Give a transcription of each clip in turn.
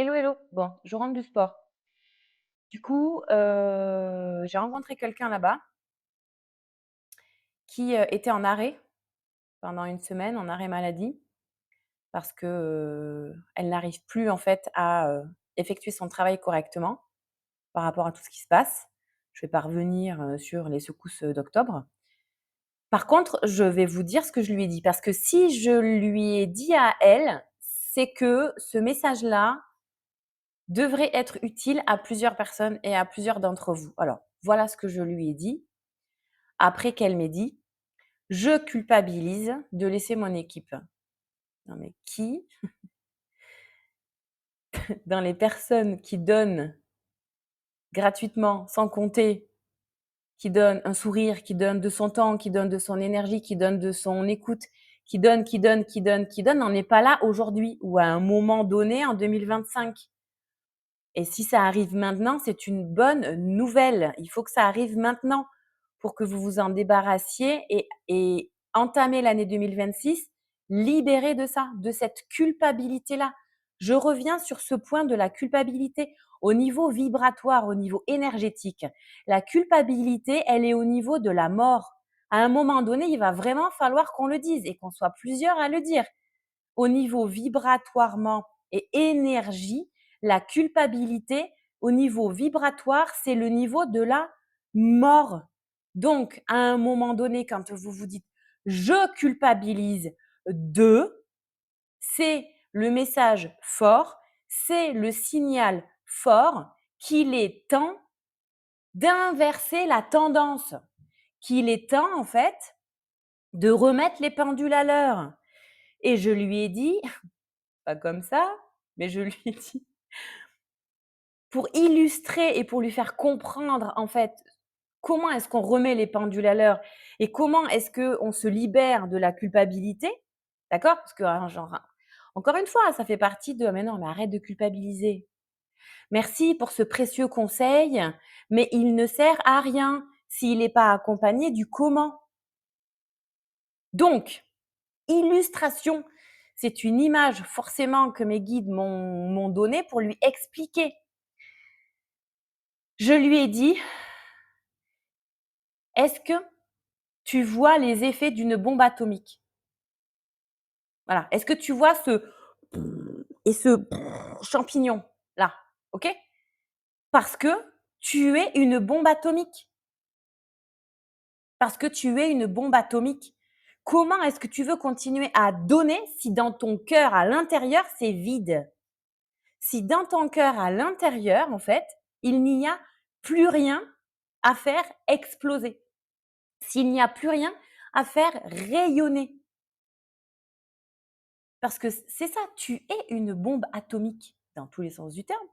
Hello, hello. Bon, je rentre du sport. Du coup, j'ai rencontré quelqu'un là-bas qui, était en arrêt pendant une semaine, en arrêt maladie parce que, elle n'arrive plus en fait à, effectuer son travail correctement par rapport à tout ce qui se passe. Je vais pas revenir, sur les secousses, d'octobre. Par contre, je vais vous dire ce que je lui ai dit parce que si je lui ai dit à elle, c'est que ce message-là devrait être utile à plusieurs personnes et à plusieurs d'entre vous. Alors, voilà ce que je lui ai dit. Après qu'elle m'ait dit: «Je culpabilise de laisser mon équipe». Non mais qui, dans les personnes qui donnent gratuitement, sans compter, qui donnent un sourire, qui donne de son temps, qui donne de son énergie, qui donne de son écoute, qui donne, n'en est pas là aujourd'hui ou à un moment donné en 2025? Et si ça arrive maintenant, c'est une bonne nouvelle. Il faut que ça arrive maintenant pour que vous vous en débarrassiez et entamer l'année 2026 libérés de ça, de cette culpabilité-là. Je reviens sur ce point de la culpabilité. Au niveau vibratoire, au niveau énergétique, la culpabilité, elle est au niveau de la mort. À un moment donné, il va vraiment falloir qu'on le dise et qu'on soit plusieurs à le dire. Au niveau vibratoirement et énergie, la culpabilité, au niveau vibratoire, c'est le niveau de la mort. Donc, à un moment donné, quand vous vous dites: «Je culpabilise de», c'est le message fort, c'est le signal fort qu'il est temps d'inverser la tendance, qu'il est temps, en fait, de remettre les pendules à l'heure. Et je lui ai dit, pas comme ça, mais je lui ai dit pour illustrer et pour lui faire comprendre, en fait, comment est-ce qu'on remet les pendules à l'heure et comment est-ce qu'on se libère de la culpabilité, d'accord? Parce que, genre, encore une fois, ça fait partie de: «Mais non, mais arrête de culpabiliser. Merci pour ce précieux conseil, mais il ne sert à rien s'il n'est pas accompagné du comment». Donc, illustration, c'est une image forcément que mes guides m'ont donnée pour lui expliquer. Je lui ai dit: «Est-ce que tu vois les effets d'une bombe atomique?» Voilà. «Est-ce que tu vois ce champignon-là?» OK? Parce que tu es une bombe atomique. Parce que tu es une bombe atomique. Comment est-ce que tu veux continuer à donner si dans ton cœur, à l'intérieur, c'est vide? Si dans ton cœur, à l'intérieur, en fait, il n'y a plus rien à faire exploser, s'il n'y a plus rien à faire rayonner. Parce que c'est ça, tu es une bombe atomique dans tous les sens du terme,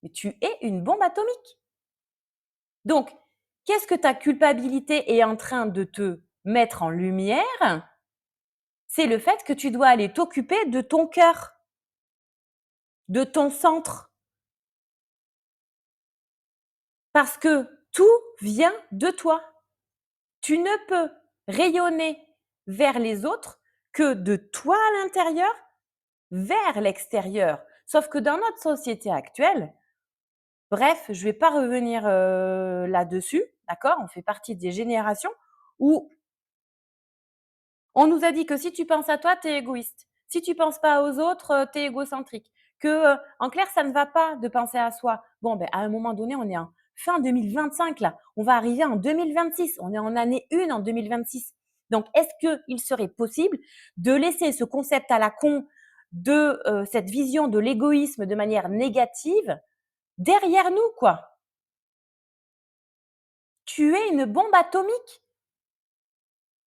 mais tu es une bombe atomique. Donc, qu'est-ce que ta culpabilité est en train de te mettre en lumière? C'est le fait que tu dois aller t'occuper de ton cœur, de ton centre, parce que tout vient de toi. Tu ne peux rayonner vers les autres que de toi à l'intérieur vers l'extérieur. Sauf que dans notre société actuelle, bref, je ne vais pas revenir, là-dessus, d'accord? On fait partie des générations où on nous a dit que si tu penses à toi, tu es égoïste. Si tu penses pas aux autres, tu es égocentrique. Que, en clair, ça ne va pas de penser à soi. Bon, ben, à un moment donné, on est en fin 2025 là, on va arriver en 2026. On est en année 1 en 2026. Donc est-ce qu'il serait possible de laisser ce concept à la con de, cette vision de l'égoïsme de manière négative derrière nous, quoi? Tu es une bombe atomique.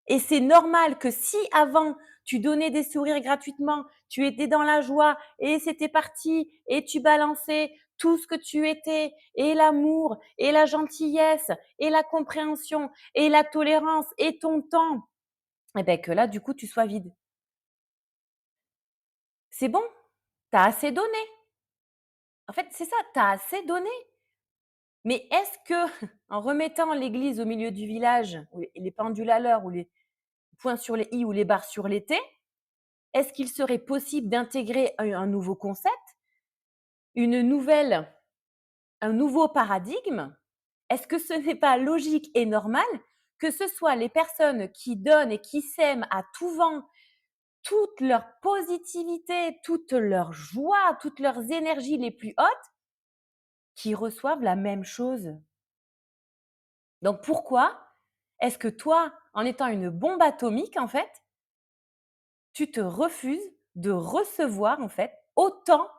Et c'est normal que si avant, tu donnais des sourires gratuitement, tu étais dans la joie et c'était parti et tu balançais tout ce que tu étais et l'amour et la gentillesse et la compréhension et la tolérance et ton temps, et ben que là, du coup, tu sois vide. C'est bon, tu as assez donné. En fait, c'est ça, tu as assez donné. Mais est-ce que en remettant l'église au milieu du village, ou les pendules à l'heure ou les points sur les i ou les barres sur les t, est-ce qu'il serait possible d'intégrer un nouveau concept une nouvelle un nouveau paradigme, est-ce que ce n'est pas logique et normal que ce soit les personnes qui donnent et qui sèment à tout vent toute leur positivité, toute leur joie, toutes leurs énergies les plus hautes, qui reçoivent la même chose? Donc pourquoi est-ce que toi, en étant une bombe atomique, en fait, tu te refuses de recevoir, en fait, autant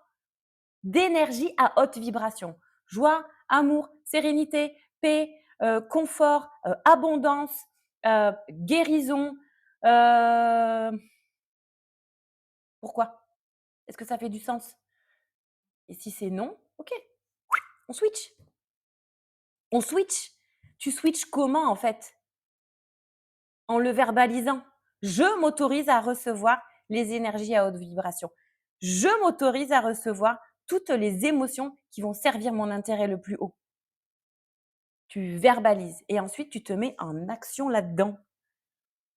d'énergie à haute vibration? Joie, amour, sérénité, paix, confort, abondance, guérison. Heu, Pourquoi? Est-ce que ça fait du sens? Et si c'est non, OK, on switch. On switch. Tu switches comment, en fait? En le verbalisant. Je m'autorise à recevoir les énergies à haute vibration. Je m'autorise à recevoir toutes les émotions qui vont servir mon intérêt le plus haut. Tu verbalises et ensuite tu te mets en action là-dedans.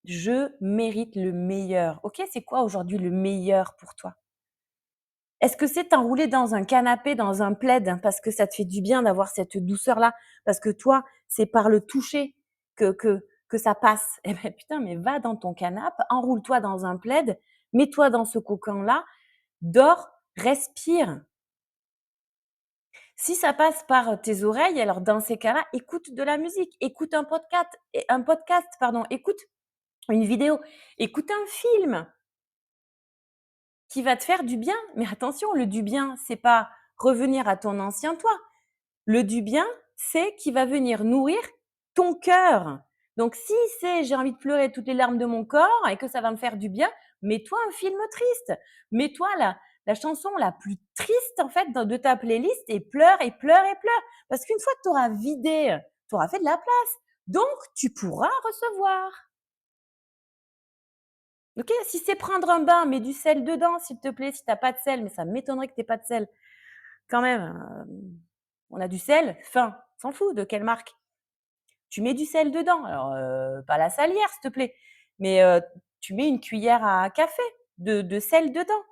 Je mérite le meilleur. OK, c'est quoi aujourd'hui le meilleur pour toi? Est-ce que c'est t'enrouler dans un canapé, dans un plaid, parce que ça te fait du bien d'avoir cette douceur-là? Parce que toi, c'est par le toucher que ça passe. Eh beh, putain, mais va dans ton canapé, enroule-toi dans un plaid, mets-toi dans ce cocon-là, dors, respire. Si ça passe par tes oreilles, alors dans ces cas-là, écoute de la musique, écoute un podcast, pardon, écoute une vidéo, écoute un film qui va te faire du bien. Mais attention, le du bien, c'est pas revenir à ton ancien toi. Le du bien, c'est qui va venir nourrir ton cœur. Donc si c'est j'ai envie de pleurer toutes les larmes de mon corps et que ça va me faire du bien, mets-toi un film triste. Mets-toi la chanson la plus triste en fait de ta playlist et pleure et pleure et pleure. Parce qu'une fois que tu auras vidé, tu auras fait de la place. Donc tu pourras recevoir. OK? Si c'est prendre un bain, mets du sel dedans s'il te plaît, si tu as pas de sel, mais ça m'étonnerait que tu aies pas de sel. Quand même, on a du sel fin, s'en fout de quelle marque. Tu mets du sel dedans, alors, pas la salière s'il te plaît, mais tu mets une cuillère à café de sel dedans.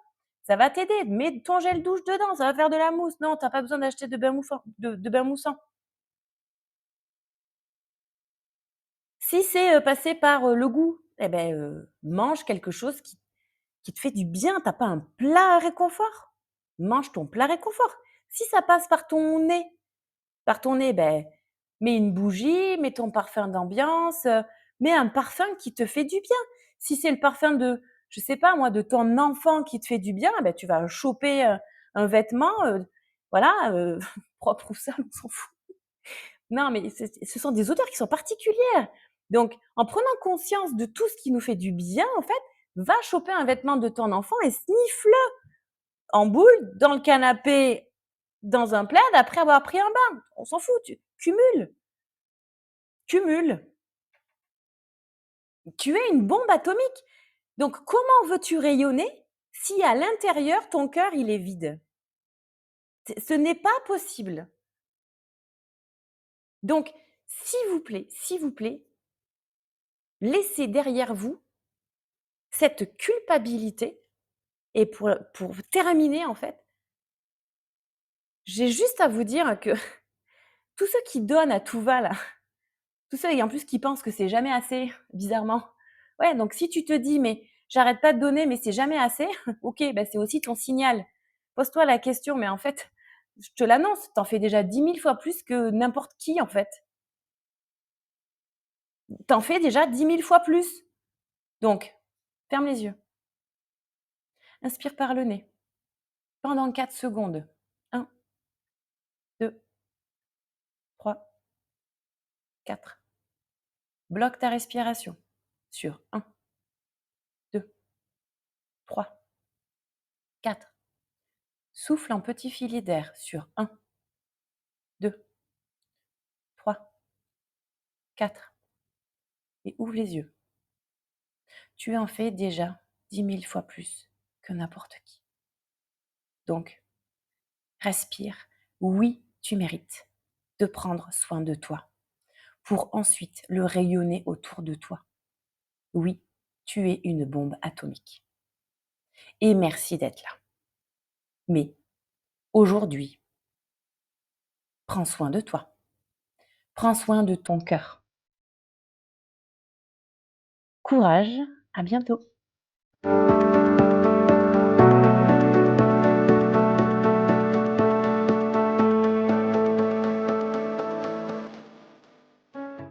Ça va t'aider. Mets ton gel douche dedans, ça va faire de la mousse. Non, tu as pas besoin d'acheter de bain moussant. Si c'est, passé par, le goût, eh beh, mange quelque chose qui te fait du bien. Tu as pas un plat réconfort? Mange ton plat réconfort. Si ça passe par ton nez, beh, mets une bougie, mets ton parfum d'ambiance, mets un parfum qui te fait du bien. Si c'est le parfum de, je sais pas moi, de ton enfant qui te fait du bien, beh, tu vas choper, un vêtement, voilà, propre ou sale, on s'en fout. Non, mais ce sont des odeurs qui sont particulières. Donc, en prenant conscience de tout ce qui nous fait du bien, en fait, va choper un vêtement de ton enfant et sniffe-le en boule dans le canapé, dans un plaid, après avoir pris un bain. On s'en fout, tu cumules, cumules. Tu es une bombe atomique. Donc, comment veux-tu rayonner si à l'intérieur, ton cœur, il est vide? Ce n'est pas possible. Donc, s'il vous plaît, laissez derrière vous cette culpabilité. Et pour terminer, en fait, j'ai juste à vous dire que tous ceux qui donnent à tout va là, tous ceux et en plus qui pensent que c'est jamais assez, bizarrement. Ouais, donc si tu te dis: «Mais j'arrête pas de donner, mais c'est jamais assez», OK, bah, c'est aussi ton signal. Pose-toi la question: «Mais en fait, je te l'annonce, tu en fais déjà 10 000 fois plus que n'importe qui, en fait. Tu en fais déjà 10 000 fois plus». Donc, ferme les yeux, inspire par le nez pendant 4 secondes. 1, 2, 3, 4. Bloque ta respiration sur 1, 2, 3, 4. Souffle un petit filet d'air sur 1, 2, 3, 4 et ouvre les yeux. Tu en fais déjà 10 000 fois plus que n'importe qui. Donc, respire. Oui, tu mérites de prendre soin de toi pour ensuite le rayonner autour de toi. Oui, tu es une bombe atomique. Et merci d'être là. Mais aujourd'hui. Prends soin de toi. Prends soin de ton cœur. Courage, à bientôt.